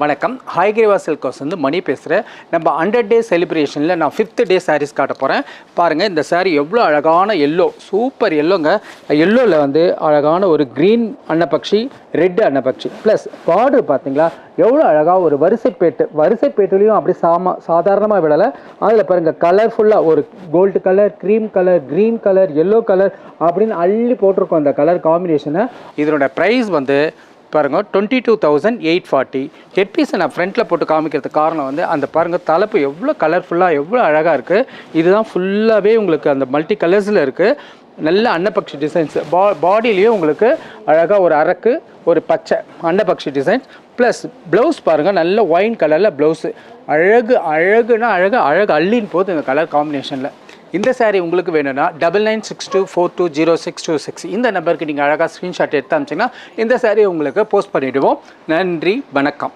வணக்கம். ஹைகிரிவா silk house வந்து மணி பேசுகிறேன். நம்ம 100 டே செலிப்ரேஷனில் நான் 5th டே சாரீஸ் காட்ட போகிறேன். பாருங்கள், இந்த சாரீ எவ்வளோ அழகான எல்லோ, சூப்பர் எல்லோங்க. எல்லோவில் வந்து அழகான ஒரு க்ரீன் அன்னப்பக்ஷி, ரெட் அன்னப்பக்ஷி ப்ளஸ் பார்டர் பார்த்தீங்களா எவ்வளோ அழகாக ஒரு வரிசைப்பேட்டுலேயும் அப்படி சாதாரணமாக விடலை. அதில் பாருங்கள், கலர்ஃபுல்லாக ஒரு gold colour, cream colour, green colour, yellow colour அப்படின்னு அள்ளி போட்டிருக்கோம் அந்த கலர் காம்பினேஷனை. இதனோட ப்ரைஸ் வந்து பாருங்கள் 22,840. ஹெட் பீஸை நான் ஃப்ரண்ட்டில் போட்டு காமிக்கிறதுக்கு காரணம் வந்து அந்த பாருங்கள் தலைப்பு எவ்வளோ கலர்ஃபுல்லாக எவ்வளோ அழகாக இருக்குது. இதுதான் ஃபுல்லாகவே உங்களுக்கு அந்த மல்டி கலர்ஸில் இருக்குது. நல்ல அன்னப்பக்ஷி டிசைன்ஸ், பாடியிலையும் உங்களுக்கு அழகாக ஒரு அரக்கு, ஒரு பச்சை அன்னப்பக்ஷி டிசைன்ஸ் ப்ளஸ் ப்ளவுஸ் பாருங்கள், நல்ல ஒயின் கலரில் ப்ளவுஸு. அழகுனா அழகு அள்ளின்னு போகுது இந்த கலர் காம்பினேஷனில். இந்த சாரீ உங்களுக்கு வேணும்னா 9962420626 இந்த நம்பருக்கு நீங்கள் அழகாக ஸ்க்ரீன்ஷாட் எடுத்து அனுப்பிச்சிங்கன்னா இந்த சாரீ உங்களுக்கு போஸ்ட் பண்ணிவிடுவோம். நன்றி, வணக்கம்.